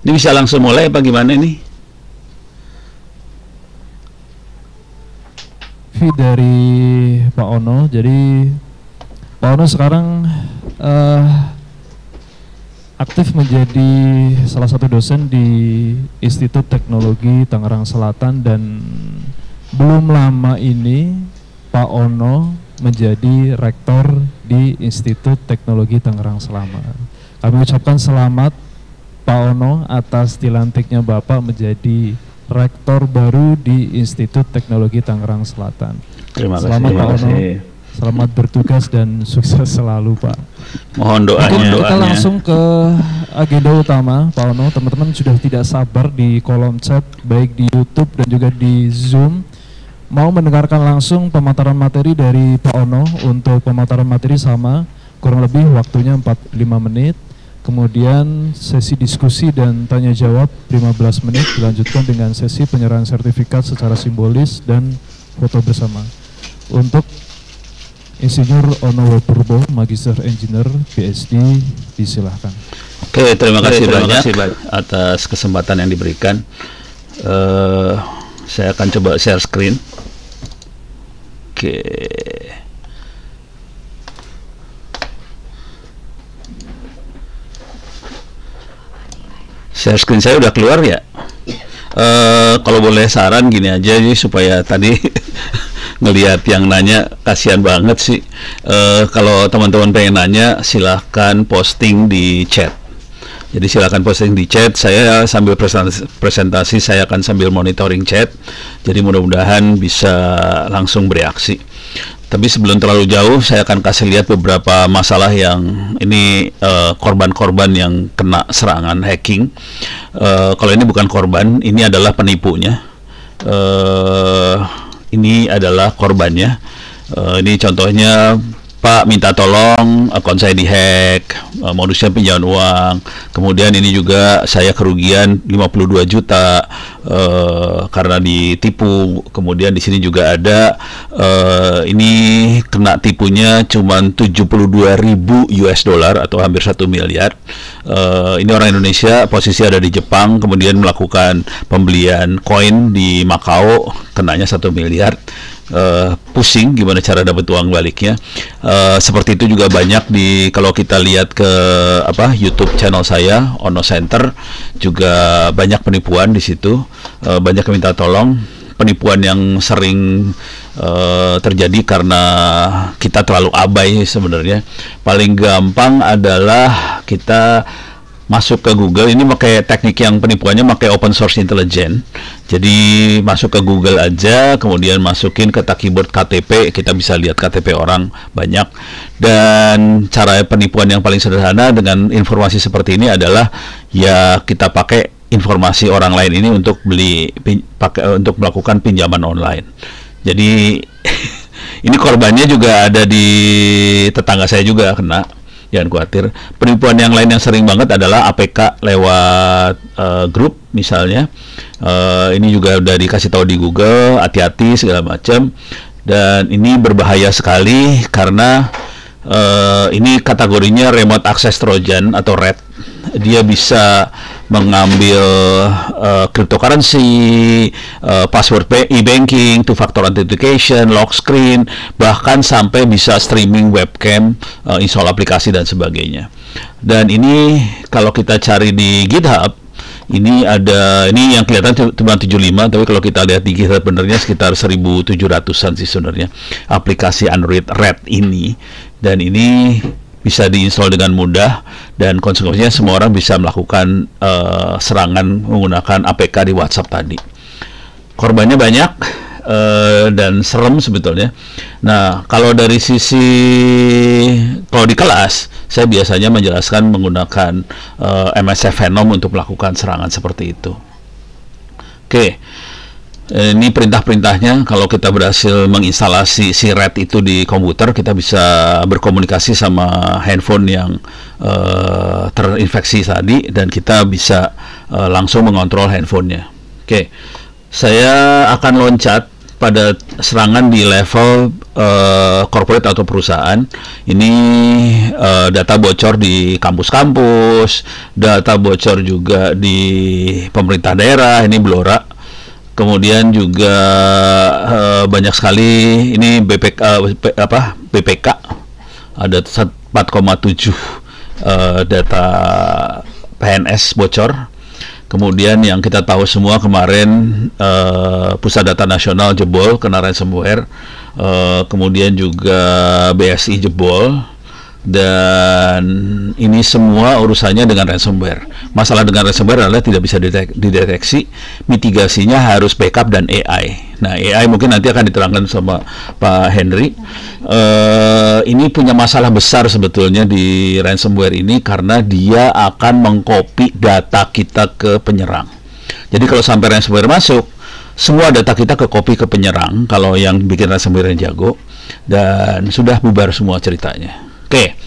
Ini bisa langsung mulai apa gimana nih? Dari Pak Ono. Jadi Pak Ono sekarang aktif menjadi salah satu dosen di Institut Teknologi Tangerang Selatan, dan belum lama ini Pak Ono menjadi rektor di Institut Teknologi Tangerang Selatan. Kami ucapkan selamat Pak Ono atas dilantiknya Bapak menjadi rektor baru di Institut Teknologi Tangerang Selatan. Terima kasih. Selamat Pak Ono. Selamat bertugas dan sukses selalu Pak. Mohon doanya. Kita langsung ke agenda utama Pak Ono. Teman-teman sudah tidak sabar di kolom chat baik di YouTube dan juga di Zoom mau mendengarkan langsung pemaparan materi dari Pak Ono. Untuk pemaparan materi sama kurang lebih waktunya 45 menit. Kemudian sesi diskusi dan tanya jawab 15 menit, dilanjutkan dengan sesi penyerahan sertifikat secara simbolis dan foto bersama. Untuk Insinyur Ono Purbo, Magister Engineer PhD, disilahkan. Oke, terima kasih banyak atas kesempatan yang diberikan. Saya akan coba share screen. Oke. Share screen saya udah keluar ya. Kalau boleh saran gini aja sih, supaya tadi ngelihat yang nanya, kasihan banget sih. Kalau teman-teman pengen nanya, silahkan posting di chat. Jadi silahkan posting di chat. Saya sambil presentasi saya akan sambil monitoring chat. Jadi mudah-mudahan bisa langsung bereaksi. Tapi sebelum terlalu jauh, saya akan kasih lihat beberapa masalah yang ini korban-korban yang kena serangan hacking. Kalau ini bukan korban, ini adalah penipunya. Ini adalah korbannya. Ini contohnya, Pak minta tolong akun saya dihack, modusnya pinjaman uang. Kemudian ini juga saya kerugian 52 juta karena ditipu. Kemudian di sini juga ada ini kena tipunya cuman 72.000 US dollar atau hampir 1 miliar. Ini orang Indonesia, posisi ada di Jepang, kemudian melakukan pembelian koin di Makau, kenanya 1 miliar. Pusing gimana cara dapat uang baliknya. Seperti itu juga banyak di, kalau kita lihat ke YouTube channel saya Ono Center, juga banyak penipuan di situ. Banyak yang minta tolong. Penipuan yang sering terjadi karena kita terlalu abai sebenarnya. Paling gampang adalah kita masuk ke Google. Ini pakai teknik yang penipuannya pakai open source intelligence. Jadi masuk ke Google aja, kemudian masukin kata keyword KTP, kita bisa lihat KTP orang banyak. Dan cara penipuan yang paling sederhana dengan informasi seperti ini adalah ya kita pakai informasi orang lain ini untuk untuk melakukan pinjaman online. Jadi ini korbannya juga ada di tetangga saya juga kena. Jangan khawatir. Penipuan yang lain yang sering banget adalah APK lewat grup misalnya. Ini juga udah dikasih tahu di Google, hati-hati segala macam. Dan ini berbahaya sekali karena ini kategorinya remote access trojan atau RAT. Dia bisa mengambil cryptocurrency, password e-banking, two-factor authentication, lock screen, bahkan sampai bisa streaming webcam, install aplikasi dan sebagainya. Dan ini kalau kita cari di GitHub, ini ada, ini yang kelihatan cuma 75, tapi kalau kita lihat di GitHub benernya sekitar 1.700-an sih sebenarnya aplikasi Android RAT ini. Dan ini bisa diinstal dengan mudah, dan konsekuensinya semua orang bisa melakukan serangan menggunakan APK di WhatsApp tadi. Korbannya banyak dan serem sebetulnya. Nah, kalau dari sisi, kalau di kelas saya biasanya menjelaskan menggunakan MSF Venom untuk melakukan serangan seperti itu. Oke. Ini perintah-perintahnya. Kalau kita berhasil menginstalasi si RAT itu di komputer, kita bisa berkomunikasi sama handphone yang terinfeksi tadi, dan kita bisa langsung mengontrol handphonenya. Oke, saya akan loncat pada serangan di level corporate atau perusahaan. Ini data bocor di kampus-kampus, data bocor juga di pemerintah daerah, ini Blora. Kemudian juga banyak sekali ini BPK ada 4,7 data PNS bocor. Kemudian yang kita tahu semua kemarin Pusat Data Nasional jebol kena ransomware, kemudian juga BSI jebol, dan ini semua urusannya dengan ransomware. Masalah dengan ransomware adalah tidak bisa dideteksi, mitigasinya harus backup dan AI. Nah, AI mungkin nanti akan diterangkan sama Pak Henry. Ini punya masalah besar sebetulnya di ransomware ini karena dia akan mengcopy data kita ke penyerang. Jadi kalau sampai ransomware masuk, semua data kita ke copy ke penyerang kalau yang bikin ransomware yang jago, dan sudah bubar semua ceritanya. Oke,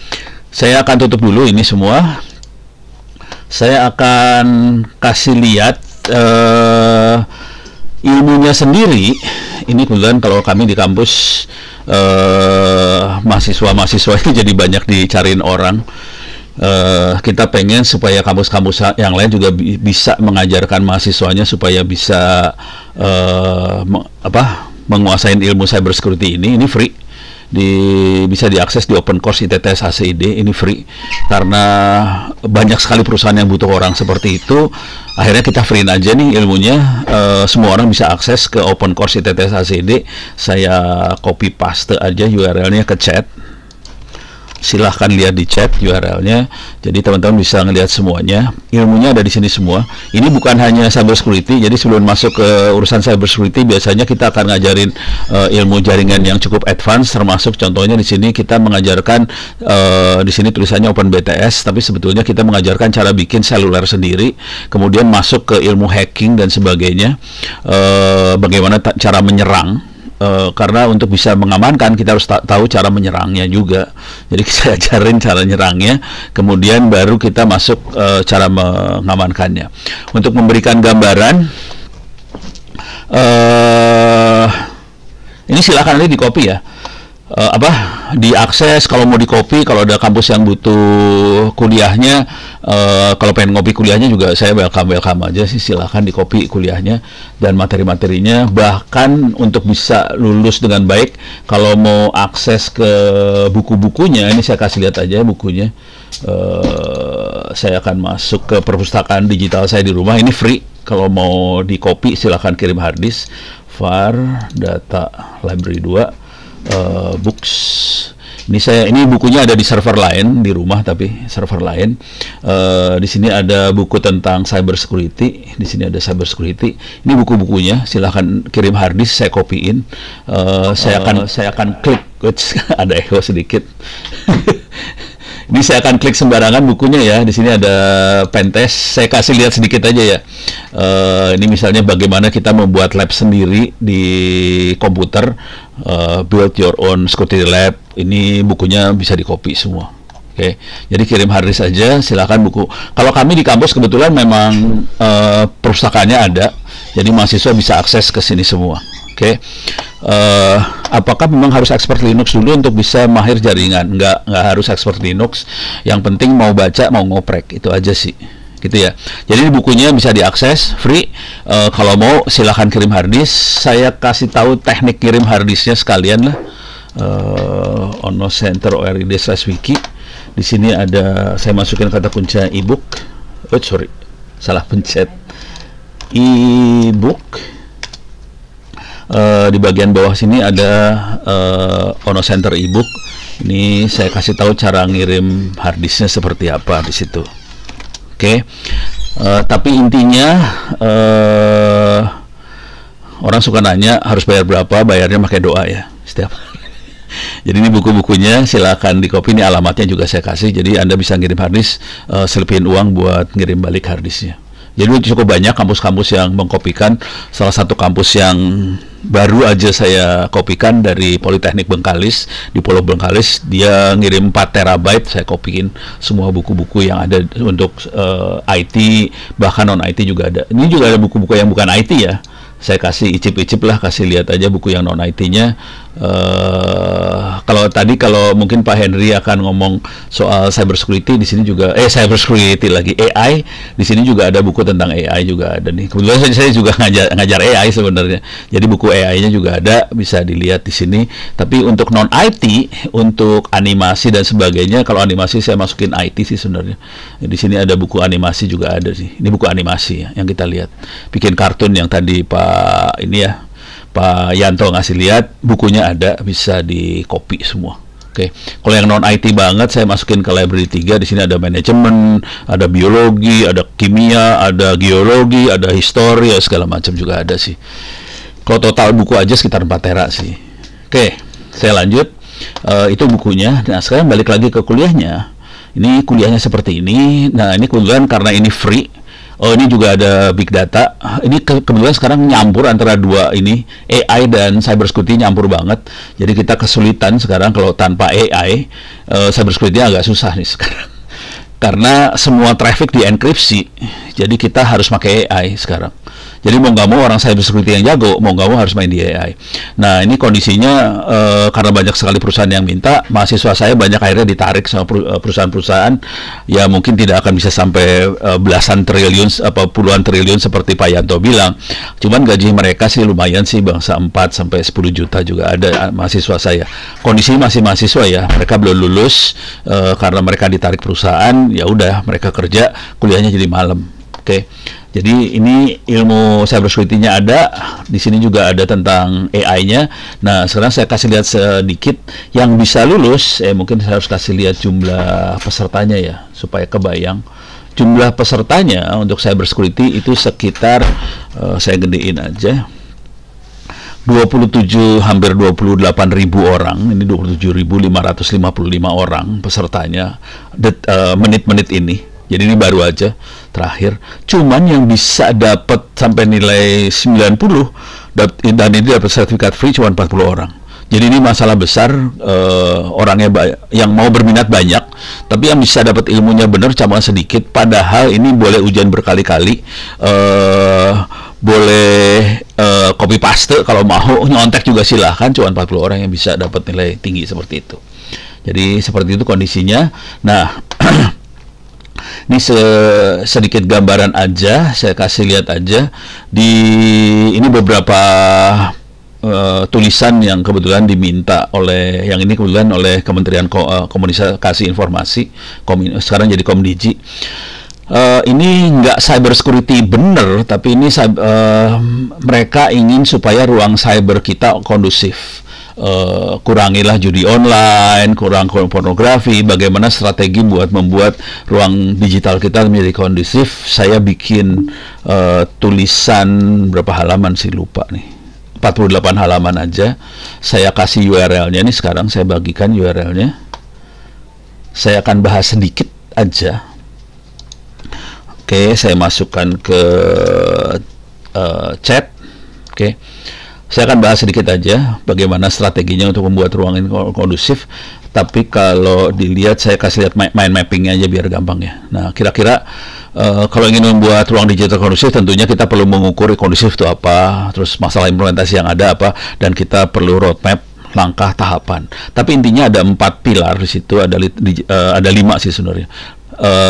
saya akan tutup dulu ini semua. Saya akan kasih lihat ilmunya sendiri. Ini kebetulan kalau kami di kampus mahasiswa ini jadi banyak dicariin orang. Kita pengen supaya kampus-kampus yang lain juga bisa mengajarkan mahasiswanya supaya bisa menguasai ilmu cyber security ini free. Bisa diakses di open course ITTS HCID, ini free karena banyak sekali perusahaan yang butuh orang seperti itu. Akhirnya kita free aja nih ilmunya, semua orang bisa akses ke open course ITTS HCID. Saya copy paste aja URL-nya ke chat, silahkan lihat di chat URL-nya. Jadi teman-teman bisa ngelihat semuanya, ilmunya ada di sini semua. Ini bukan hanya cyber security, jadi sebelum masuk ke urusan cyber security biasanya kita akan ngajarin ilmu jaringan yang cukup advance, termasuk contohnya di sini kita mengajarkan di sini tulisannya OpenBTS, tapi sebetulnya kita mengajarkan cara bikin seluler sendiri, kemudian masuk ke ilmu hacking dan sebagainya, bagaimana cara menyerang. Karena untuk bisa mengamankan kita harus tahu cara menyerangnya juga. Jadi kita ajarin cara nyerangnya, kemudian baru kita masuk cara mengamankannya. Untuk memberikan gambaran, ini silakan nanti di copy ya. Diakses kalau mau di copy. Kalau ada kampus yang butuh kuliahnya, kalau pengen ngopi kuliahnya juga saya welcome aja sih, silahkan di copy kuliahnya dan materi-materinya. Bahkan untuk bisa lulus dengan baik, kalau mau akses ke buku-bukunya, ini saya kasih lihat aja bukunya. Saya akan masuk ke perpustakaan digital saya di rumah, ini free. Kalau mau di copy silahkan kirim harddisk var data library 2 books. Ini bukunya ada di server lain di rumah, tapi server lain. Di sini ada buku tentang cyber security. Di sini ada cyber security. Ini buku-bukunya. Silahkan kirim harddisk, saya copyin. Saya akan klik. Ada echo sedikit. Ini saya akan klik sembarangan bukunya ya. Di sini ada pentest. Saya kasih lihat sedikit aja ya. Ini misalnya bagaimana kita membuat lab sendiri di komputer, build your own security lab. Ini bukunya bisa di copy semua. Oke, jadi kirim harddisk aja. Silakan buku. Kalau kami di kampus kebetulan memang perpustakaannya ada, jadi mahasiswa bisa akses ke sini semua. Oke. Apakah memang harus expert Linux dulu untuk bisa mahir jaringan? Nggak harus expert Linux. Yang penting mau baca, mau ngoprek, itu aja sih, gitu ya. Jadi bukunya bisa diakses free. Kalau mau silahkan kirim harddisk. Saya kasih tahu teknik kirim harddisknya sekalian lah. Ono Center ORID/wiki. Di sini ada, saya masukin kata kunci ebook. Salah pencet. Ebook. Di bagian bawah sini ada Ono Center ebook. Ini saya kasih tahu cara ngirim harddisknya seperti apa di situ. Oke. Tapi intinya orang suka nanya harus bayar berapa, bayarnya pakai doa ya setiap hari. Jadi ini buku-bukunya silakan di copy, ini alamatnya juga saya kasih, jadi Anda bisa ngirim harddisk, selipin uang buat ngirim balik harddisknya. Jadi cukup banyak kampus-kampus yang mengkopikan. Salah satu kampus yang baru aja saya kopikan dari Politeknik Bengkalis, di Pulau Bengkalis, dia ngirim 4 terabyte, saya kopiin semua buku-buku yang ada untuk IT, bahkan non IT juga ada. Ini juga ada buku-buku yang bukan IT ya, saya kasih icip-icip lah, kasih lihat aja buku yang non IT-nya. Kalau tadi kalau mungkin Pak Henry akan ngomong soal cybersecurity, di sini juga cybersecurity lagi AI, di sini juga ada buku tentang AI juga ada nih. Kebetulan saya juga ngajar AI sebenarnya. Jadi buku AI-nya juga ada, bisa dilihat di sini. Tapi untuk non IT, untuk animasi dan sebagainya, kalau animasi saya masukin IT sih sebenarnya. Di sini ada buku animasi juga ada sih. Ini buku animasi ya, yang kita lihat. Bikin kartun yang tadi Pak Yanto ngasih lihat, bukunya ada, bisa di copy semua. Oke. Kalau yang non IT banget saya masukin ke library 3. Di sini ada manajemen, ada biologi, ada kimia, ada geologi, ada histori, ya segala macam juga ada sih. Kalau total buku aja sekitar 4 tera sih. Oke, saya lanjut. Itu bukunya. Nah, sekarang balik lagi ke kuliahnya. Ini kuliahnya seperti ini. Nah, ini kebetulan karena ini free. Oh, ini juga ada big data. Ini kebetulan sekarang nyampur antara dua ini, AI dan cybersecurity nyampur banget. Jadi kita kesulitan sekarang kalau tanpa AI, cybersecurity agak susah nih sekarang. Karena semua traffic dienkripsi. Jadi kita harus pakai AI sekarang. Jadi mau nggak mau orang cybersecurity yang jago, mau nggak mau harus main di AI. Nah, ini kondisinya karena banyak sekali perusahaan yang minta, mahasiswa saya banyak akhirnya ditarik sama perusahaan-perusahaan. Ya mungkin tidak akan bisa sampai belasan triliun, puluhan triliun seperti Pak Yanto bilang. Cuman gaji mereka sih lumayan sih, bangsa 4 sampai 10 juta juga ada mahasiswa saya. Kondisi masih mahasiswa ya, mereka belum lulus karena mereka ditarik perusahaan. Ya udah, mereka kerja, kuliahnya jadi malam. Oke. Jadi ini ilmu cybersecurity-nya ada, di sini juga ada tentang AI-nya. Nah, sekarang saya kasih lihat sedikit yang bisa lulus. Mungkin saya harus kasih lihat jumlah pesertanya ya, supaya kebayang. Jumlah pesertanya untuk cybersecurity itu sekitar, saya gedein aja, hampir 28.000 orang. Ini 27.555 orang pesertanya menit-menit ini. Jadi ini baru aja terakhir. Cuman yang bisa dapat sampai nilai 90 dan ini dapat sertifikat free cuma 40 orang. Jadi ini masalah besar, orangnya yang mau berminat banyak, tapi yang bisa dapat ilmunya benar cuma sedikit. Padahal ini boleh ujian berkali-kali, boleh copy paste kalau mau, nyontek juga silahkan. Cuma 40 orang yang bisa dapat nilai tinggi seperti itu. Jadi seperti itu kondisinya. Nah. Ini sedikit gambaran aja, saya kasih lihat aja. Ini beberapa tulisan yang kebetulan diminta oleh, yang ini kebetulan oleh Kementerian Komunikasi Informasi, sekarang jadi Komdigi. Ini nggak cybersecurity bener, tapi ini mereka ingin supaya ruang cyber kita kondusif. Kurangilah judi online, kurang pornografi, bagaimana strategi buat membuat ruang digital kita menjadi kondusif. Saya bikin tulisan berapa halaman sih, lupa nih, 48 halaman aja. Saya kasih URL-nya nih, sekarang saya bagikan URL-nya. Saya akan bahas sedikit aja. Oke, saya masukkan ke chat. Oke. Saya akan bahas sedikit aja bagaimana strateginya untuk membuat ruang ini kondusif. Tapi kalau dilihat, saya kasih lihat mind mappingnya aja biar gampang ya. Nah, kira-kira kalau ingin membuat ruang digital kondusif, tentunya kita perlu mengukur kondusif itu apa, terus masalah implementasi yang ada apa, dan kita perlu roadmap, langkah, tahapan. Tapi intinya ada 4 pilar di situ, ada 5 sih sebenarnya.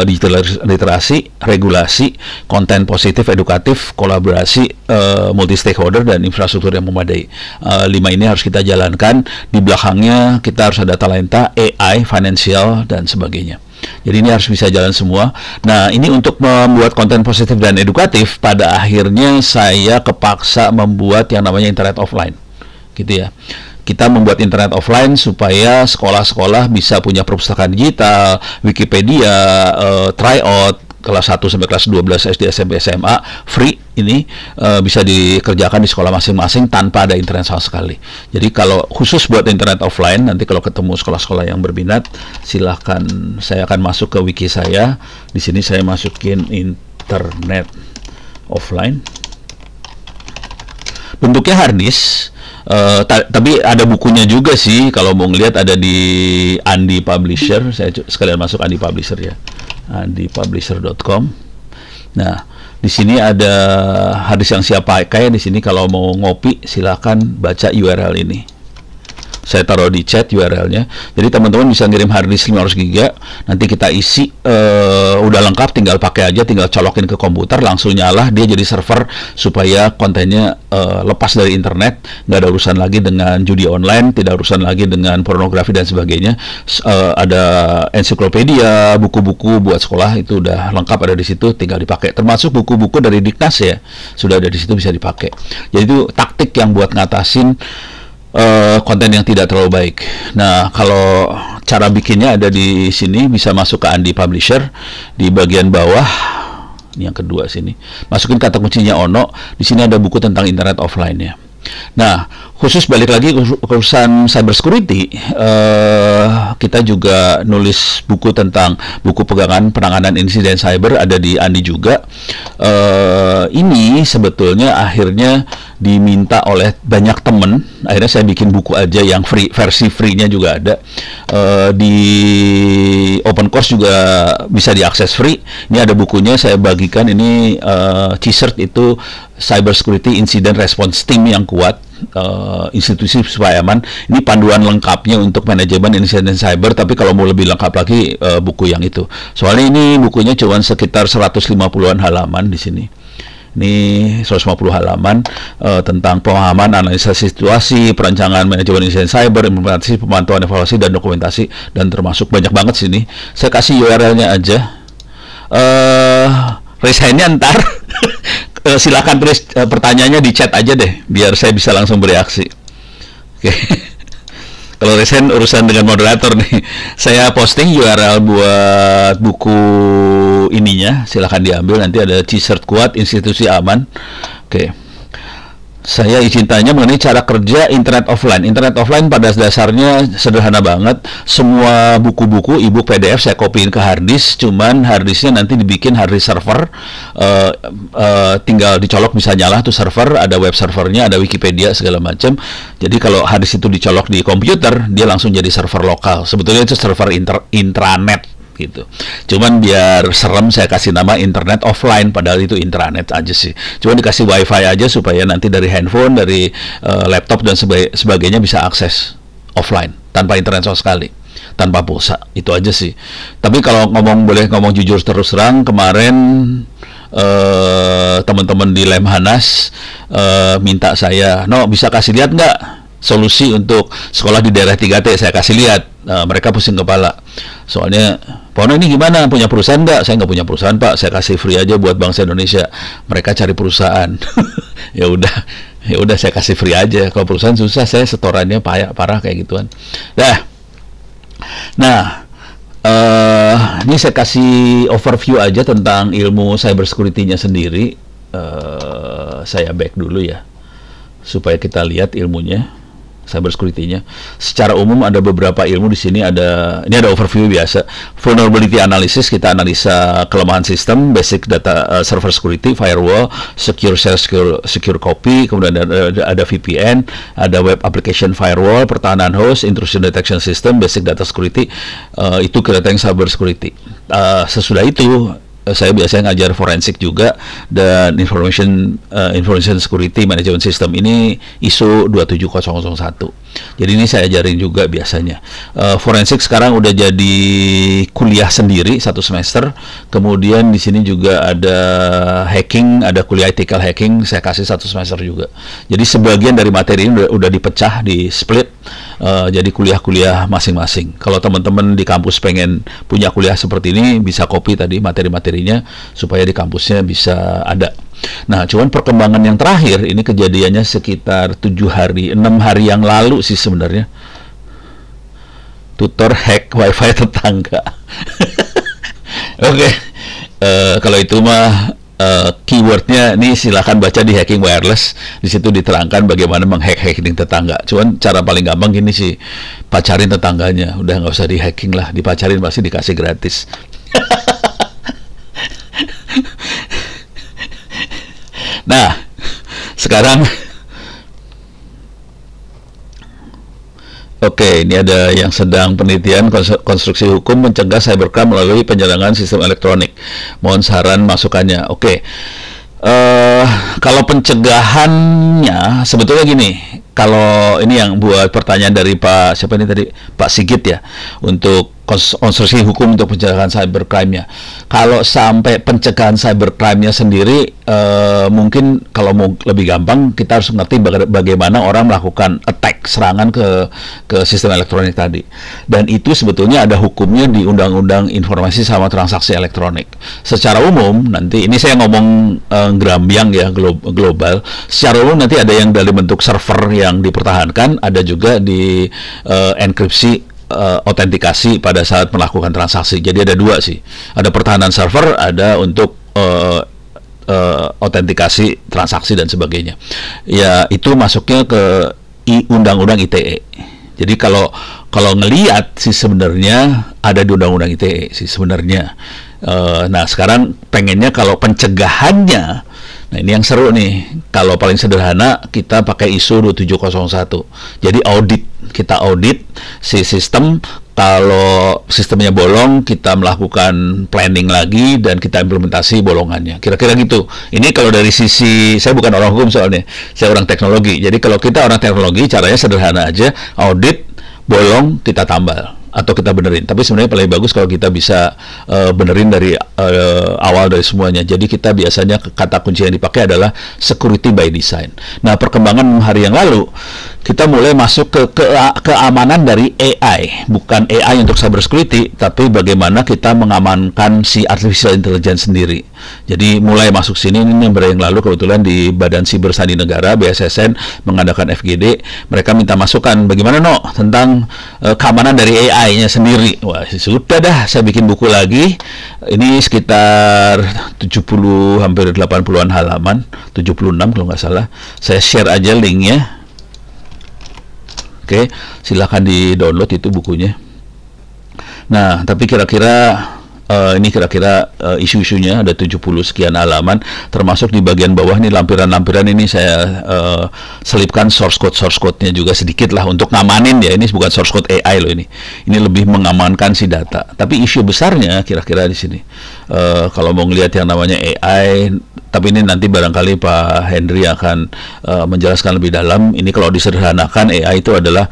Digital literasi, regulasi, konten positif, edukatif, kolaborasi, multi stakeholder, dan infrastruktur yang memadai. 5 ini harus kita jalankan. Di belakangnya kita harus ada talenta, AI, financial, dan sebagainya. Jadi ini harus bisa jalan semua. Nah, ini untuk membuat konten positif dan edukatif, pada akhirnya saya kepaksa membuat yang namanya internet offline, gitu ya. Kita membuat internet offline supaya sekolah-sekolah bisa punya perpustakaan digital, Wikipedia, tryout, kelas 1 sampai kelas 12 SD, SMP, SMA, free ini bisa dikerjakan di sekolah masing-masing tanpa ada internet sama sekali. Jadi kalau khusus buat internet offline, nanti kalau ketemu sekolah-sekolah yang berminat, silahkan, saya akan masuk ke wiki saya. Di sini saya masukin internet offline. Bentuknya harddisk. Tapi ada bukunya juga sih, kalau mau ngeliat ada di Andi Publisher. Saya sekalian masuk Andi Publisher ya, andipublisher.com. Nah, di sini ada harddisk yang siap pakai. Di sini kalau mau ngopi silahkan baca URL ini. Saya taruh di chat URL-nya. Jadi teman-teman bisa ngirim harddisk 500 GB, nanti kita isi udah lengkap, tinggal pakai aja, tinggal colokin ke komputer, langsung nyala, dia jadi server supaya kontennya lepas dari internet, nggak ada urusan lagi dengan judi online, tidak urusan lagi dengan pornografi dan sebagainya. Ada ensiklopedia, buku-buku buat sekolah itu udah lengkap ada di situ, tinggal dipakai. Termasuk buku-buku dari Diknas ya, sudah ada di situ, bisa dipakai. Jadi itu taktik yang buat ngatasin konten yang tidak terlalu baik. Nah, kalau cara bikinnya ada di sini, bisa masuk ke Andi Publisher di bagian bawah. Ini yang kedua sini. Masukin kata kuncinya Ono. Di sini ada buku tentang internet offline-nya. Nah, khusus balik lagi ke urusan cyber security, kita juga nulis buku tentang buku penanganan insiden cyber, ada di Andi juga. Ini sebetulnya akhirnya diminta oleh banyak temen, akhirnya saya bikin buku aja yang free, versi free-nya juga ada. Di open course juga bisa diakses free. Ini ada bukunya, saya bagikan. Ini CISRT, itu Cyber Security Incident Response Team yang kuat, institusi supaya aman. Ini panduan lengkapnya untuk manajemen insiden cyber, tapi kalau mau lebih lengkap lagi buku yang itu. Soalnya ini bukunya cuma sekitar 150-an halaman di sini. Ini 150 halaman tentang pemahaman, analisa situasi, perancangan manajemen insiden cyber, implementasi, pemantauan, evaluasi, dan dokumentasi, dan termasuk banyak banget sini. Saya kasih URL-nya aja. Resignnya ntar. Silakan tulis pertanyaannya di chat aja deh, biar saya bisa langsung bereaksi. Oke. Kalau resign urusan dengan moderator nih. Saya posting URL buat buku ininya, silakan diambil. Nanti ada CISRT kuat, institusi aman. Oke. Saya izin tanya mengenai cara kerja internet offline. Internet offline pada dasarnya sederhana banget. Semua buku-buku, e-book, PDF saya copyin ke harddisk. Cuman harddisknya nanti dibikin harddisk server. Tinggal dicolok bisa nyala tuh server. Ada web servernya, ada Wikipedia segala macam. Jadi kalau harddisk itu dicolok di komputer, dia langsung jadi server lokal. Sebetulnya itu server intranet gitu. Cuman biar serem saya kasih nama internet offline, padahal itu intranet aja sih. Cuman dikasih wifi aja supaya nanti dari handphone, dari laptop dan sebagainya bisa akses offline tanpa internet sama sekali, tanpa pulsa. Itu aja sih. Tapi kalau boleh ngomong jujur terus terang, kemarin teman-teman di Lemhanas minta saya, bisa kasih lihat nggak solusi untuk sekolah di daerah 3T. Saya kasih lihat. Mereka pusing kepala. Soalnya, Pak Ono ini gimana? Punya perusahaan nggak? Saya nggak punya perusahaan, Pak. Saya kasih free aja buat bangsa Indonesia. Mereka cari perusahaan. ya udah saya kasih free aja. Kalau perusahaan susah, saya setorannya parah kayak gituan. Nah, ini saya kasih overview aja tentang ilmu cyber security-nya sendiri. Saya back dulu ya, supaya kita lihat ilmunya. Cyber security-nya. Secara umum ada beberapa ilmu di sini. Ini ada overview biasa. Vulnerability analysis, kita analisa kelemahan sistem, basic data server security, firewall, secure shell, secure copy, kemudian ada VPN, ada web application firewall, pertahanan host, intrusion detection system, basic data security. Itu kelihatan cyber security. Sesudah itu saya biasanya ngajar forensik juga, dan information security management system. Ini ISO 27001. Jadi ini saya ajarin juga biasanya. Forensik sekarang udah jadi kuliah sendiri 1 semester. Kemudian di sini juga ada hacking, ada kuliah ethical hacking, saya kasih 1 semester juga. Jadi sebagian dari materi ini udah dipecah, di split jadi kuliah-kuliah masing-masing. Kalau teman-teman di kampus pengen punya kuliah seperti ini, bisa copy tadi materi-materinya supaya di kampusnya bisa ada. Nah, cuman perkembangan yang terakhir ini kejadiannya sekitar 6 hari yang lalu sih sebenarnya. Tutor hack wifi tetangga. Oke. Kalau itu mah keywordnya ini silahkan baca di Hacking Wireless. Di situ diterangkan bagaimana menghack-hacking tetangga. Cuman cara paling gampang gini sih, pacarin tetangganya. Udah nggak usah di-hacking lah, dipacarin pasti dikasih gratis. Nah, sekarang oke, ini ada yang sedang penelitian konstruksi hukum mencegah cybercrime melalui penyerangan sistem elektronik. Mohon saran masukannya. Oke. Kalau pencegahannya sebetulnya gini, kalau ini yang buat pertanyaan dari Pak siapa ini tadi, Pak Sigit ya, untuk konstruksi hukum untuk pencegahan cybercrime-nya. Kalau sampai pencegahan cybercrime-nya sendiri, mungkin kalau mau lebih gampang kita harus mengerti bagaimana orang melakukan attack, serangan ke sistem elektronik tadi. Dan itu sebetulnya ada hukumnya di Undang-Undang Informasi sama Transaksi Elektronik. Secara umum nanti ini saya ngomong gerambiang ya, global. Secara umum nanti ada yang dari bentuk server yang dipertahankan, ada juga di enkripsi, autentikasi pada saat melakukan transaksi. Jadi ada dua sih, ada pertahanan server, ada untuk autentikasi transaksi dan sebagainya. Ya itu masuknya ke Undang-Undang ITE. Jadi kalau ngelihat sih sebenarnya ada di Undang-Undang ITE sih sebenarnya. Nah sekarang pengennya kalau pencegahannya, nah ini yang seru nih. Kalau paling sederhana kita pakai ISO 2701. Jadi kita audit si sistem. Kalau sistemnya bolong, kita melakukan planning lagi dan kita implementasi bolongannya. Kira-kira gitu. Ini kalau dari sisi, saya bukan orang hukum soalnya, saya orang teknologi. Jadi kalau kita orang teknologi, caranya sederhana aja, audit, bolong, kita tambal atau kita benerin. Tapi sebenarnya paling bagus kalau kita bisa benerin dari awal dari semuanya. Jadi kita biasanya kata kunci yang dipakai adalah security by design. Nah, perkembangan hari yang lalu kita mulai masuk ke keamanan dari AI, bukan AI untuk cyber security, tapi bagaimana kita mengamankan si artificial intelligence sendiri. Jadi mulai masuk sini, ini yang yang lalu kebetulan di Badan Siber Sandi Negara BSSN mengadakan FGD, mereka minta masukan bagaimana tentang keamanan dari AI-nya sendiri. Wah, sudah dah saya bikin buku lagi. Ini sekitar 70 hampir 80-an halaman, 76 kalau nggak salah. Saya share aja linknya. Oke, silahkan di-download itu bukunya. Nah, tapi kira-kira ini kira-kira isu-isunya ada 70 sekian halaman, termasuk di bagian bawah nih lampiran-lampiran ini saya selipkan source code-nya juga sedikit lah untuk ngamanin ya. Ini bukan source code AI loh ini. Ini lebih mengamankan si data. Tapi isu besarnya kira-kira di sini. Kalau mau ngelihat yang namanya AI, tapi ini nanti barangkali Pak Henry akan menjelaskan lebih dalam. Ini kalau disederhanakan, AI itu adalah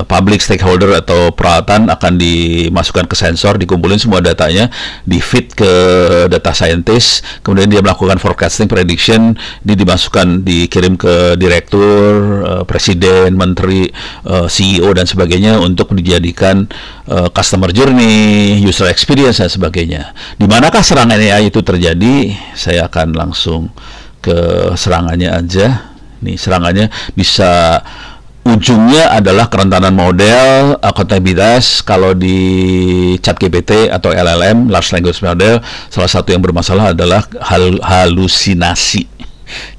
public stakeholder atau peralatan akan dimasukkan ke sensor, dikumpulin semua datanya, di-feed ke data scientist, kemudian dia melakukan forecasting, prediction, dimasukkan, dikirim ke direktur, presiden, menteri, CEO dan sebagainya untuk dijadikan customer journey, user experience dan sebagainya. Di manakah serangan AI itu terjadi? Saya akan langsung ke serangannya aja. Nih serangannya bisa, ujungnya adalah kerentanan model, akuntabilitas. Kalau di ChatGPT atau LLM, Large Language Model, salah satu yang bermasalah adalah halusinasi.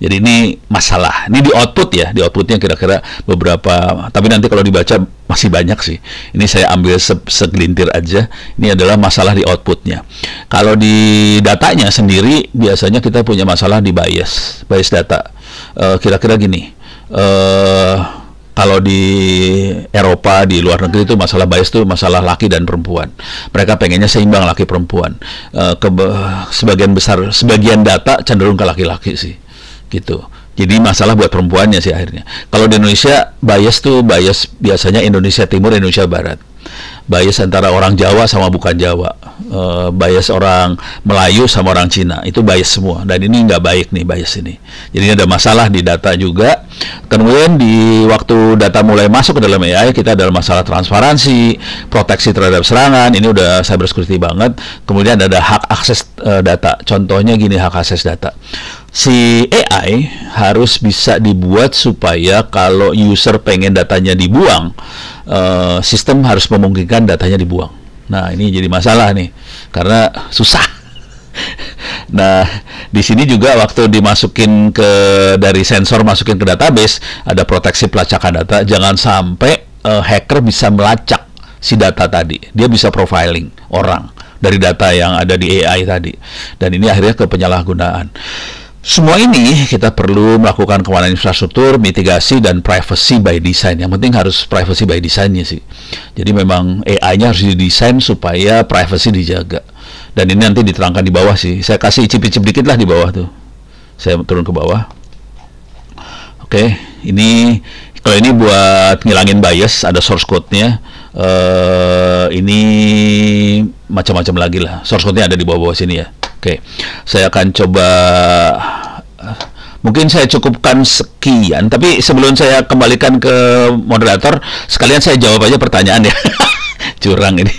Jadi ini masalah. Ini di output ya, di outputnya kira-kira beberapa. Tapi nanti kalau dibaca masih banyak sih. Ini saya ambil segelintir aja. Ini adalah masalah di outputnya. Kalau di datanya sendiri, biasanya kita punya masalah di bias data. Kira-kira gini. Kalau di Eropa, di luar negeri itu masalah bias itu masalah laki dan perempuan. Mereka pengennya seimbang laki perempuan. Sebagian data cenderung ke laki-laki sih, gitu. Jadi masalah buat perempuannya sih akhirnya. Kalau di Indonesia bias biasanya Indonesia Timur, Indonesia Barat. Bias antara orang Jawa sama bukan Jawa, bias orang Melayu sama orang Cina, itu bias semua. Dan ini nggak baik nih bias ini. Jadi ada masalah di data juga. Kemudian di waktu data mulai masuk ke dalam AI, kita ada masalah transparansi, proteksi terhadap serangan. Ini udah cyber security banget. Kemudian ada hak akses data. Contohnya gini, hak akses data. Si AI harus bisa dibuat supaya kalau user pengen datanya dibuang, sistem harus memungkinkan datanya dibuang. Nah, ini jadi masalah nih, karena susah. Nah, di sini juga waktu dimasukin dari sensor masukin ke database, ada proteksi pelacakan data. Jangan sampai hacker bisa melacak si data tadi. Dia bisa profiling orang dari data yang ada di AI tadi. Dan ini akhirnya ke penyalahgunaan. Semua ini kita perlu melakukan keamanan infrastruktur, mitigasi, dan privacy by design. Yang penting harus privacy by design-nya sih. Jadi memang AI-nya harus didesain supaya privacy dijaga. Dan ini nanti diterangkan di bawah sih. Saya kasih icip-icip dikit lah di bawah tuh. Saya turun ke bawah. Oke. Ini kalau ini buat ngilangin bias, ada source code-nya. Ini macam-macam lagi lah. Source code-nya ada di bawah-bawah sini ya. Oke, saya akan coba. Mungkin saya cukupkan sekian, tapi sebelum saya kembalikan ke moderator, sekalian saya jawab aja pertanyaan ya. Curang ini.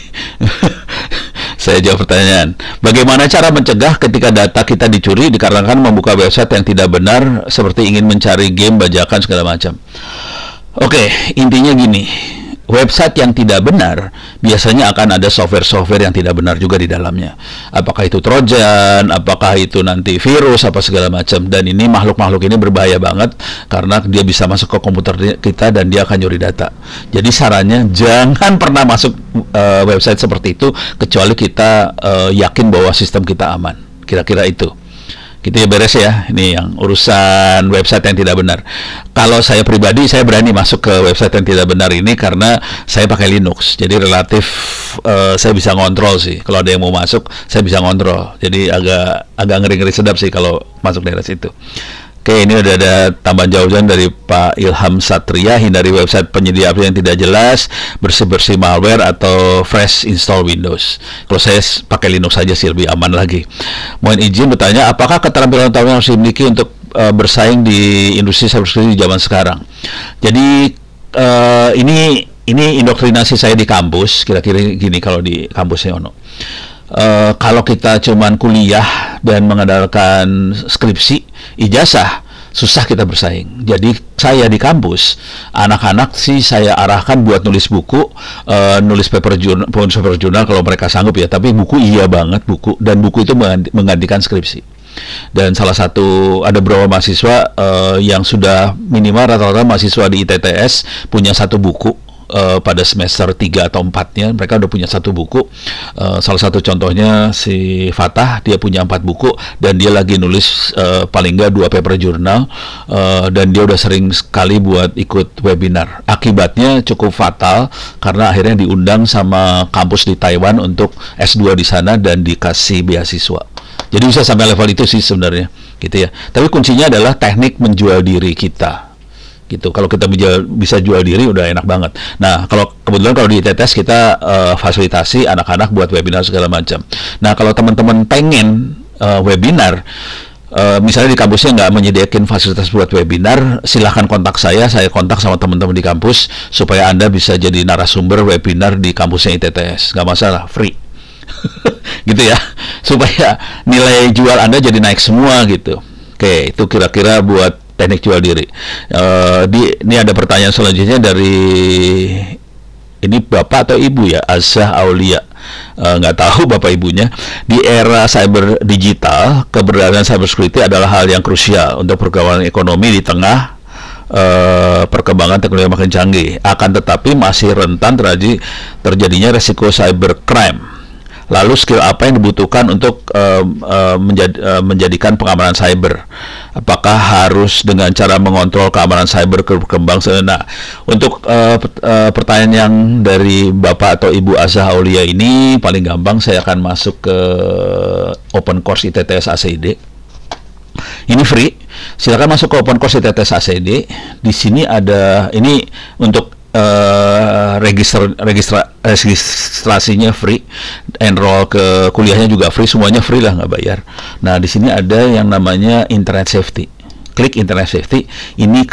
Saya jawab pertanyaan. Bagaimana cara mencegah ketika data kita dicuri dikarenakan membuka website yang tidak benar, seperti ingin mencari game, bajakan, segala macam. Oke, intinya gini. Website yang tidak benar biasanya akan ada software-software yang tidak benar juga di dalamnya. Apakah itu trojan, apakah itu nanti virus, apa segala macam. Dan ini makhluk-makhluk ini berbahaya banget karena dia bisa masuk ke komputer kita dan dia akan nyuri data. Jadi sarannya jangan pernah masuk website seperti itu kecuali kita yakin bahwa sistem kita aman. Kira-kira itu. Gitu ya, beres ya. Ini yang urusan website yang tidak benar. Kalau saya pribadi, saya berani masuk ke website yang tidak benar ini karena saya pakai Linux. Jadi relatif saya bisa ngontrol sih. Kalau ada yang mau masuk, saya bisa ngontrol. Jadi agak ngeri-ngeri sedap sih kalau masuk daerah situ. Oke, ini udah ada tambahan jawaban dari Pak Ilham Satria. Hindari website penyedia aplikasi yang tidak jelas, bersih-bersih malware atau fresh install Windows. Kalau saya pakai Linux saja sih lebih aman lagi. Mohon izin bertanya, apakah keterampilan utama yang harus dimiliki untuk bersaing di industri cybersecurity di zaman sekarang? Jadi ini indoktrinasi saya di kampus. Kira-kira gini kalau di kampusnya Ono. Kalau kita cuman kuliah dan mengandalkan skripsi, ijazah, susah kita bersaing. Jadi saya di kampus, anak-anak sih saya arahkan buat nulis buku, nulis paper jurnal kalau mereka sanggup ya. Tapi buku iya banget buku, dan buku itu menggantikan skripsi. Dan salah satu ada beberapa mahasiswa yang sudah minimal rata-rata mahasiswa di ITTS punya satu buku. Pada semester 3 atau 4-nya mereka udah punya satu buku. Salah satu contohnya si Fatah, dia punya 4 buku dan dia lagi nulis paling nggak 2 paper jurnal, dan dia udah sering sekali buat ikut webinar. Akibatnya cukup fatal karena akhirnya diundang sama kampus di Taiwan untuk S2 di sana dan dikasih beasiswa. Jadi bisa sampai level itu sih sebenarnya, gitu ya. Tapi kuncinya adalah teknik menjual diri kita. Gitu. Kalau kita bisa jual diri udah enak banget. Nah, kebetulan kalau di ITTS kita fasilitasi anak-anak buat webinar segala macam. Nah, kalau teman-teman pengen webinar, misalnya di kampusnya nggak menyediakan fasilitas buat webinar, silahkan kontak saya kontak sama teman-teman di kampus supaya Anda bisa jadi narasumber webinar di kampusnya ITTS. Nggak masalah, free. Gitu ya, supaya nilai jual Anda jadi naik semua gitu. Oke, itu kira-kira buat teknik jual diri. Ini ada pertanyaan selanjutnya dari ini bapak atau ibu ya, Azah Aulia. Nggak tahu bapak ibunya. Di era cyber digital, keberadaan cybersecurity adalah hal yang krusial untuk perkembangan ekonomi di tengah perkembangan teknologi makin canggih. Akan tetapi masih rentan terjadinya resiko cybercrime. Lalu skill apa yang dibutuhkan untuk menjadikan pengamanan cyber? Apakah harus dengan cara mengontrol keamanan cyber berkembang? Nah, untuk pertanyaan yang dari Bapak atau Ibu Azah Aulia ini paling gampang saya akan masuk ke Open Course ITTS ACID. Ini free. Silakan masuk ke Open Course ITTS ACID. Di sini ada ini untuk registrasinya free, enroll ke kuliahnya juga free, semuanya free lah, nggak bayar. Nah, di sini ada yang namanya Internet Safety. Klik Internet Safety. Ini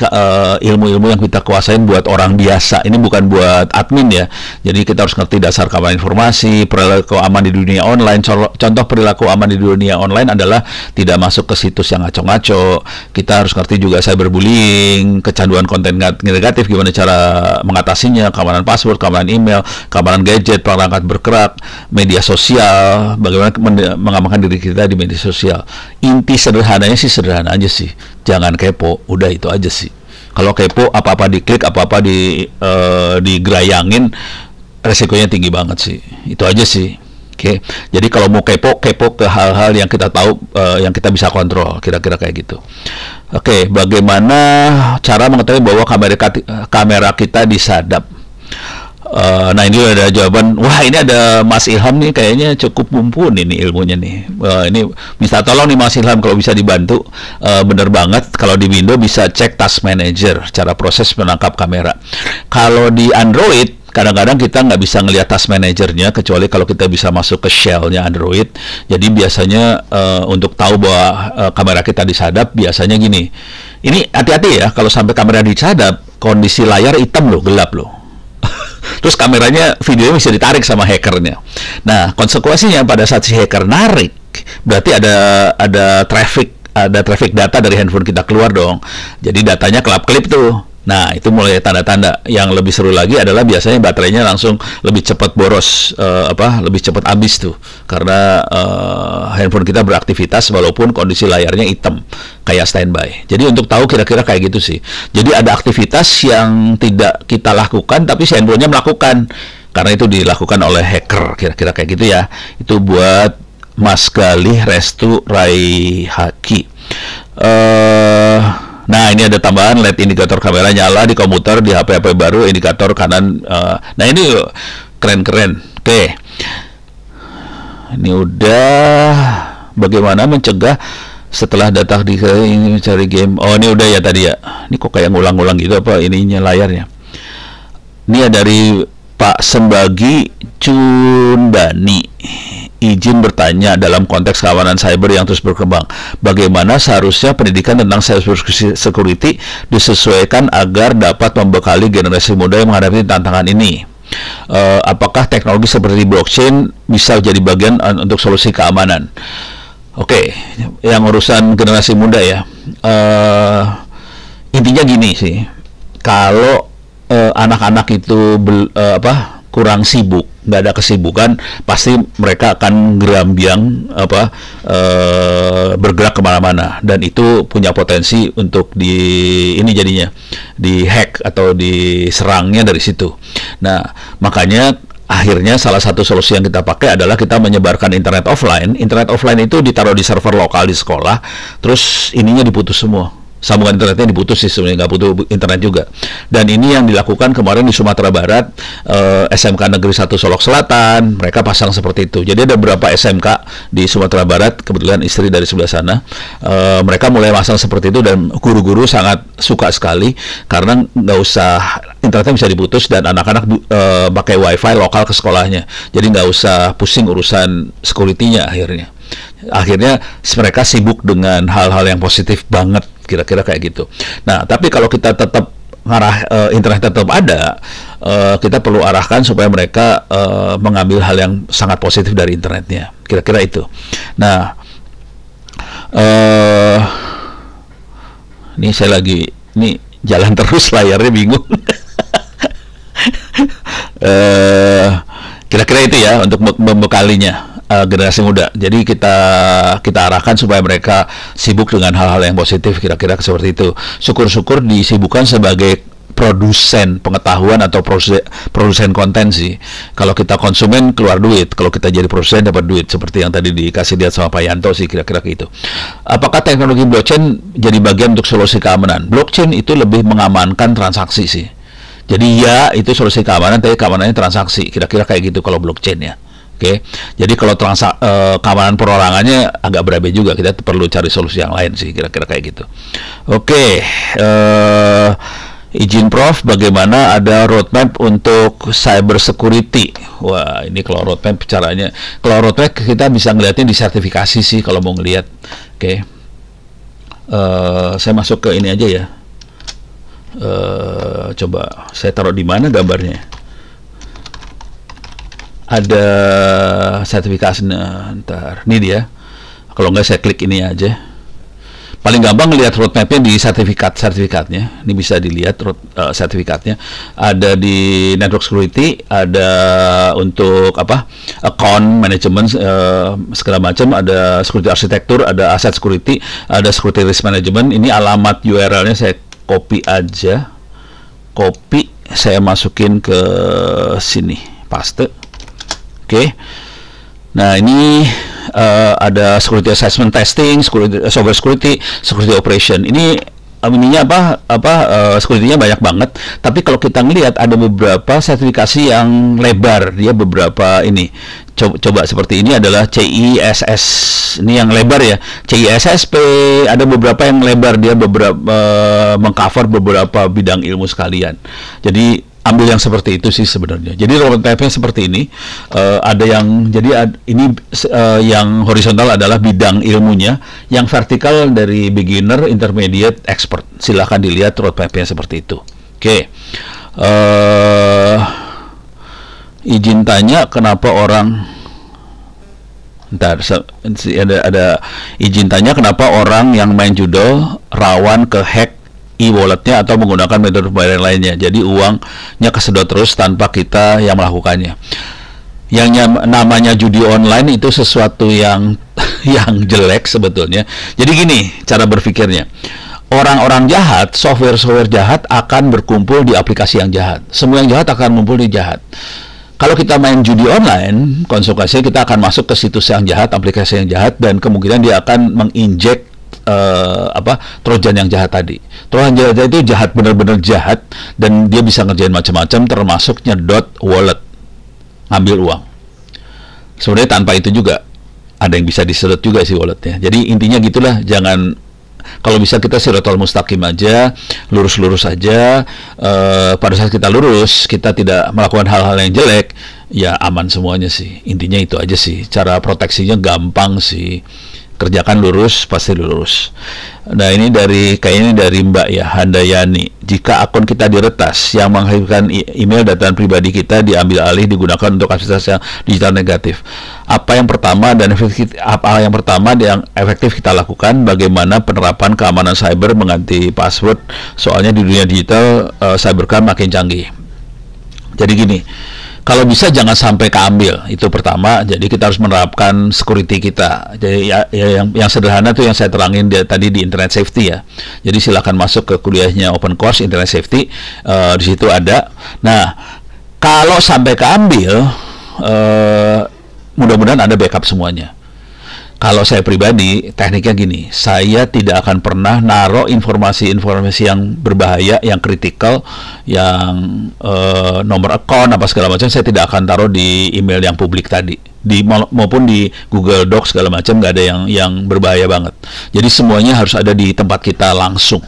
ilmu-ilmu yang kita kuasain buat orang biasa. Ini bukan buat admin ya. Jadi kita harus ngerti dasar keamanan informasi, perilaku aman di dunia online. Contoh perilaku aman di dunia online adalah tidak masuk ke situs yang ngaco-ngaco. Kita harus ngerti juga cyberbullying, kecanduan konten negatif, gimana cara mengatasinya, keamanan password, keamanan email, keamanan gadget, perangkat bergerak, media sosial, bagaimana mengamankan diri kita di media sosial. Inti sederhananya sih sederhana aja sih. Jangan kepo, udah itu aja sih. Kalau kepo, apa-apa diklik, apa-apa digerayangin, resikonya tinggi banget sih. Itu aja sih. Oke. Jadi kalau mau kepo ke hal-hal yang kita tahu, yang kita bisa kontrol, kira-kira kayak gitu. Oke, bagaimana cara mengetahui bahwa kamera kita disadap? Nah ini ada jawaban. Wah ini ada Mas Ilham nih, kayaknya cukup mumpuni nih ilmunya nih. Ini minta tolong nih Mas Ilham kalau bisa dibantu. Bener banget, kalau di Windows bisa cek Task Manager, cara proses menangkap kamera. Kalau di Android kadang-kadang kita nggak bisa ngelihat Task Managernya kecuali kalau kita bisa masuk ke shell-nya Android. Jadi biasanya untuk tahu bahwa kamera kita disadap, biasanya gini. Ini hati-hati ya, kalau sampai kamera disadap, kondisi layar hitam loh, gelap loh. Terus kameranya, videonya bisa ditarik sama hackernya. Nah, konsekuensinya pada saat si hacker narik, berarti ada traffic data dari handphone kita keluar dong. Jadi datanya kelap-kelip tuh. Nah, itu mulai tanda-tanda. Yang lebih seru lagi adalah biasanya baterainya langsung lebih cepat boros, lebih cepat habis tuh. Karena handphone kita beraktivitas walaupun kondisi layarnya hitam, kayak standby. Jadi untuk tahu kira-kira kayak gitu sih. Jadi ada aktivitas yang tidak kita lakukan, tapi si handphonenya melakukan. Karena itu dilakukan oleh hacker, kira-kira kayak gitu ya. Itu buat Mas Galih Restu Raihaki. Nah ini ada tambahan LED indikator kamera nyala di komputer, di HP-HP baru indikator kanan. Nah ini keren-keren. Oke, ini udah. Bagaimana mencegah setelah datang di ini mencari game? Oh ini udah ya tadi ya. Ini kok kayak ngulang-ngulang gitu apa ininya layarnya? Ini dari Pak Sembagi Cundani. Izin bertanya, dalam konteks keamanan cyber yang terus berkembang, bagaimana seharusnya pendidikan tentang cyber security disesuaikan agar dapat membekali generasi muda yang menghadapi tantangan ini? Apakah teknologi seperti blockchain bisa jadi bagian untuk solusi keamanan? Oke, yang urusan generasi muda ya, intinya gini sih, kalau anak-anak itu kurang sibuk, nggak ada kesibukan, pasti mereka akan gerambiang bergerak kemana-mana, dan itu punya potensi untuk jadinya di hack atau diserangnya dari situ. Nah makanya akhirnya salah satu solusi yang kita pakai adalah kita menyebarkan internet offline. Internet offline itu ditaruh di server lokal di sekolah, terus ininya diputus semua. Sambungan internetnya diputus sih, sebenarnya nggak butuh internet juga. Dan ini yang dilakukan kemarin di Sumatera Barat, SMK Negeri 1 Solok Selatan, mereka pasang seperti itu. Jadi ada beberapa SMK di Sumatera Barat, kebetulan istri dari sebelah sana, mereka mulai pasang seperti itu, dan guru-guru sangat suka sekali karena nggak usah, internetnya bisa diputus dan anak-anak pakai wifi lokal ke sekolahnya. Jadi nggak usah pusing urusan security-nya akhirnya mereka sibuk dengan hal-hal yang positif banget, kira-kira kayak gitu. Nah, tapi kalau kita tetap internet tetap ada, kita perlu arahkan supaya mereka mengambil hal yang sangat positif dari internetnya, kira-kira itu. Nah, ini saya lagi jalan terus, layarnya bingung. Kira-kira itu ya untuk membekalinya generasi muda. Jadi kita arahkan supaya mereka sibuk dengan hal-hal yang positif, kira-kira seperti itu. Syukur-syukur disibukkan sebagai produsen pengetahuan atau produsen konten sih. Kalau kita konsumen keluar duit, kalau kita jadi produsen dapat duit, seperti yang tadi dikasih lihat sama Pak Yanto sih, kira-kira gitu. Apakah teknologi blockchain jadi bagian untuk solusi keamanan? Blockchain itu lebih mengamankan transaksi sih. Jadi ya itu solusi keamanan, tapi keamanannya transaksi, kira-kira kayak gitu kalau blockchain ya. Oke, jadi kalau keamanan perorangannya agak berabe juga, kita perlu cari solusi yang lain sih, kira-kira kayak gitu. Oke, izin Prof, bagaimana ada roadmap untuk cyber security? Wah, ini kalau roadmap caranya, kalau roadmap kita bisa ngeliatnya di sertifikasi sih kalau mau ngeliat. Oke, saya masuk ke ini aja ya. Coba saya taruh di mana gambarnya? Ada sertifikasinya, ntar ini dia. Kalau nggak saya klik ini aja. Paling gampang lihat roadmapnya di sertifikatnya. Ini bisa dilihat sertifikatnya. Ada di network security, ada untuk account management segala macam, ada security arsitektur, ada asset security, ada security risk management. Ini alamat URL-nya saya copy aja. Saya masukin ke sini, paste. Oke. Nah, ini ada security assessment testing, software security, security operation. Ini ininya security-nya banyak banget. Tapi kalau kita ngelihat ada beberapa sertifikasi yang lebar, dia beberapa ini. Coba seperti ini adalah CISS, ini yang lebar ya, CISSP, ada beberapa yang lebar, dia beberapa mengcover beberapa bidang ilmu sekalian. Jadi ambil yang seperti itu sih sebenarnya. Jadi roadmap-nya seperti ini, ada yang yang horizontal adalah bidang ilmunya, yang vertikal dari beginner, intermediate, expert. Silahkan dilihat roadmap-nya seperti itu. Oke. Izin tanya kenapa orang ada izin tanya kenapa orang yang main judo rawan ke hack e-walletnya atau menggunakan metode pembayaran lainnya. Jadi uangnya kesedot terus tanpa kita yang melakukannya. Yang namanya judi online itu sesuatu yang yang jelek sebetulnya. Jadi gini cara berpikirnya. Orang-orang jahat, software-software jahat akan berkumpul di aplikasi yang jahat. Semua yang jahat akan mengumpul di jahat. Kalau kita main judi online, konsekuensinya kita akan masuk ke situs yang jahat, aplikasi yang jahat, dan kemungkinan dia akan menginjek trojan yang jahat tadi. Trojan jahat itu jahat, benar-benar jahat, dan dia bisa ngerjain macam-macam, termasuk nyedot wallet, ngambil uang. Sebenarnya tanpa itu juga ada yang bisa disedot juga sih walletnya. Jadi intinya gitulah, jangan. Kalau bisa kita siratal mustaqim aja, lurus-lurus aja. Pada saat kita lurus, kita tidak melakukan hal-hal yang jelek, ya aman semuanya sih. Intinya itu aja sih. Cara proteksinya gampang sih. Kerjakan lurus, pasti lurus. Nah ini kayaknya dari Mbak ya, Handayani. Jika akun kita diretas, yang menghasilkan email data pribadi kita diambil alih digunakan untuk aktivitas yang digital negatif. Apa yang pertama dan yang efektif kita lakukan? Bagaimana penerapan keamanan cyber mengganti password? Soalnya di dunia digital cybercrime makin canggih. Jadi gini. Kalau bisa jangan sampai keambil, itu pertama. Jadi kita harus menerapkan security kita. Jadi yang sederhana tuh yang saya terangin tadi di Internet Safety ya. Jadi silakan masuk ke kuliahnya Open Course Internet Safety, di situ ada. Nah, kalau sampai keambil, mudah-mudahan ada backup semuanya. Kalau saya pribadi, tekniknya gini, saya tidak akan pernah naruh informasi-informasi yang berbahaya, yang kritikal, yang nomor account, apa segala macam, saya tidak akan taruh di email yang publik tadi. Maupun di Google Docs segala macam, nggak ada yang berbahaya banget. Jadi semuanya harus ada di tempat kita langsung.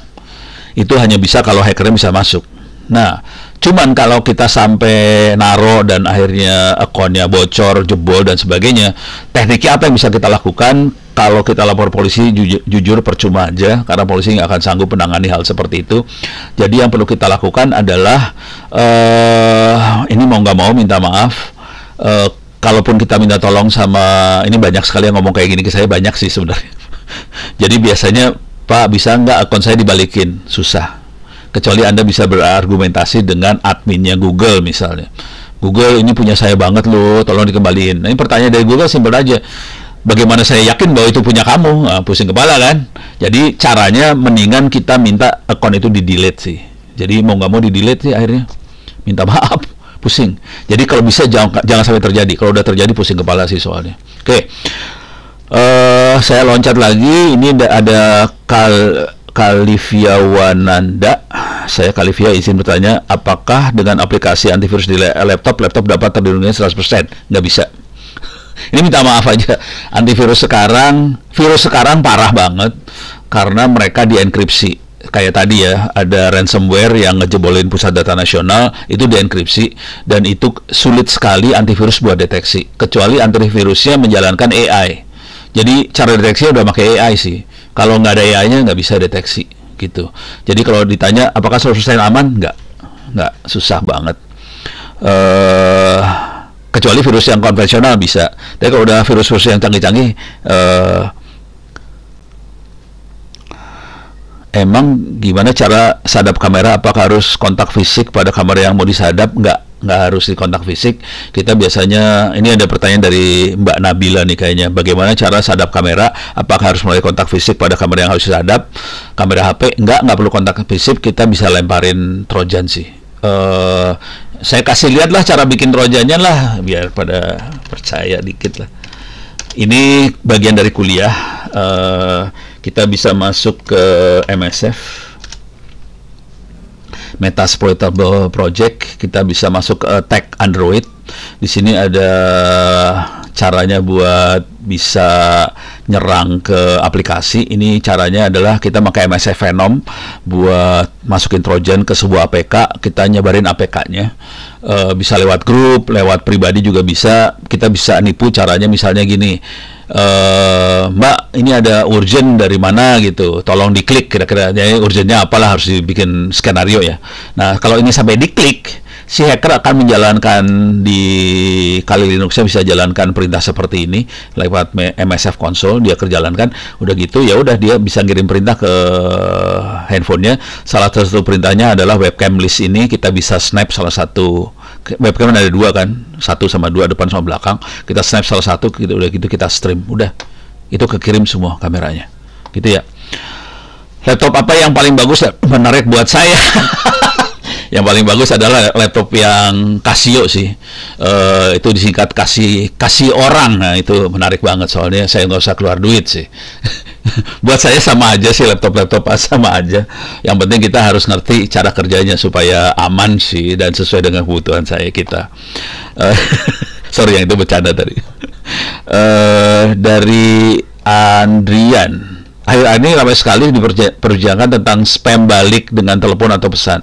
Itu hanya bisa kalau hackernya bisa masuk. Nah, cuman kalau kita sampai naro dan akhirnya akunnya bocor, jebol dan sebagainya, tekniknya apa yang bisa kita lakukan? Kalau kita lapor polisi, jujur percuma aja, karena polisi nggak akan sanggup menangani hal seperti itu. Jadi yang perlu kita lakukan adalah ini mau nggak mau minta maaf. Kalaupun kita minta tolong sama, ini banyak sekali yang ngomong kayak gini ke saya, banyak sih sebenarnya. Jadi biasanya, Pak bisa nggak akun saya dibalikin? Susah. Kecuali Anda bisa berargumentasi dengan adminnya Google misalnya. Google ini punya saya banget loh, tolong dikembaliin. Nah, ini pertanyaan dari Google simpel aja. Bagaimana saya yakin bahwa itu punya kamu? Nah, pusing kepala kan? Jadi caranya mendingan kita minta akun itu di-delete sih. Jadi mau nggak mau di-delete sih akhirnya. Minta maaf, pusing. Jadi kalau bisa jangan sampai terjadi. Kalau udah terjadi pusing kepala sih soalnya. Oke. Saya loncat lagi. Ini ada Kalivia Wananda. Saya Kalivia izin bertanya, apakah dengan aplikasi antivirus di laptop dapat terlindungi 100%? Nggak bisa. Ini minta maaf aja. Virus sekarang parah banget karena mereka dienkripsi. Kayak tadi ya, ada ransomware yang ngejebolin pusat data nasional, itu dienkripsi, dan itu sulit sekali antivirus buat deteksi, kecuali antivirusnya menjalankan AI. Jadi cara deteksinya udah pakai AI sih. Kalau nggak ada AI-nya nggak bisa deteksi gitu. Jadi kalau ditanya apakah 100% aman? Nggak, susah banget. Kecuali virus yang konvensional bisa. Tapi kalau udah virus-virus yang canggih-canggih, emang gimana cara sadap kamera? Apakah harus kontak fisik pada kamera yang mau disadap? Nggak harus di kontak fisik. Kita biasanya, ini ada pertanyaan dari Mbak Nabila nih kayaknya, bagaimana cara sadap kamera? Apakah harus melalui kontak fisik pada kamera yang harus disadap? Kamera HP? Nggak perlu kontak fisik, kita bisa lemparin trojan sih. Saya kasih lihat lah cara bikin trojannya lah, biar pada percaya dikit lah. Ini bagian dari kuliah. Kita bisa masuk ke MSF. Metasploitable Project, kita bisa masuk ke tag Android. Di sini ada caranya buat bisa nyerang ke aplikasi. Ini caranya adalah kita pakai MSF Venom buat masukin Trojan ke sebuah APK, kita nyebarin APK-nya. Bisa lewat grup, lewat pribadi juga bisa. Kita bisa nipu caranya misalnya gini, Mbak, ini ada urgent dari mana gitu, tolong diklik kira-kira. Jadi urgentnya apalah, harus dibikin skenario ya. Nah, kalau ini sampai diklik, si hacker akan menjalankan di Kali Linuxnya, bisa jalankan perintah seperti ini lewat MSF console, dia kerjalankan. Udah gitu ya udah, dia bisa ngirim perintah ke handphonenya. Salah satu perintahnya adalah webcam list ini, kita bisa snap salah satu. Webcam ada dua kan, 1 sama 2, depan sama belakang. Kita snap salah satu, gitu, udah gitu kita stream, udah itu kekirim semua kameranya, gitu ya. Laptop apa yang paling bagus menarik buat saya? Yang paling bagus adalah laptop yang Casio sih. Itu disingkat kasih orang. Nah, itu menarik banget soalnya saya nggak usah keluar duit sih. Buat saya sama aja sih, laptop sama aja. Yang penting kita harus ngerti cara kerjanya supaya aman sih dan sesuai dengan kebutuhan kita. Sorry, yang itu bercanda tadi. Dari Andrian. Akhir-akhir ini ramai sekali diperbincangkan tentang spam balik dengan telepon atau pesan.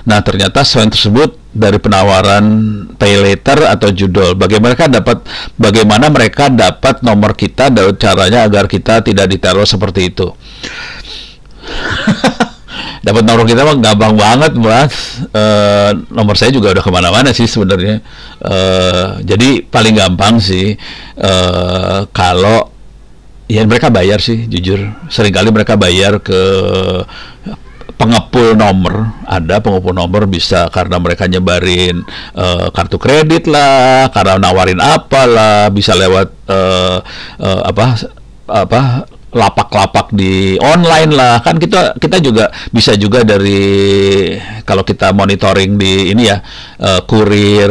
Nah, ternyata spam tersebut dari penawaran pay later atau judul. Bagaimana mereka dapat nomor kita dan caranya agar kita tidak diteror seperti itu. Dapat nomor kita mah gampang banget, Mas. Nomor saya juga udah kemana-mana sih sebenarnya. Jadi paling gampang sih kalau ya mereka bayar sih, jujur. Seringkali mereka bayar ke pengepul nomor. Ada pengepul nomor, bisa karena mereka nyebarin kartu kredit lah, karena nawarin apalah, bisa lewat lapak-lapak di online lah. Kan kita juga bisa juga dari, kalau kita monitoring di ini ya, kurir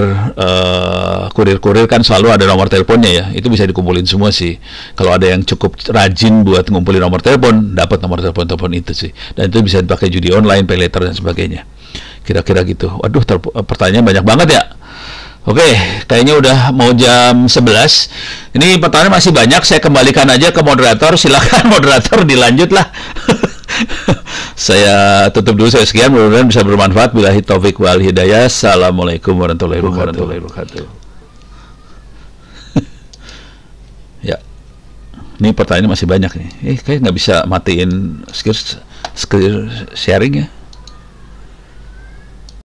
kan selalu ada nomor teleponnya ya, itu bisa dikumpulin semua sih. Kalau ada yang cukup rajin buat ngumpulin nomor telepon, dapat nomor telepon itu sih, dan itu bisa dipakai judi online, pay later dan sebagainya, kira-kira gitu. Waduh, pertanyaan banyak banget ya. Oke, kayaknya udah mau jam 11. Ini pertanyaan masih banyak, saya kembalikan aja ke moderator. Silakan moderator, dilanjut lah. Saya tutup dulu, saya sekian, mudah-mudahan bisa bermanfaat. Billahi taufik wal hidayah. Assalamualaikum warahmatullahi wabarakatuh. Ya, ini pertanyaan masih banyak nih. Kayak nggak bisa matiin screen sharing ya.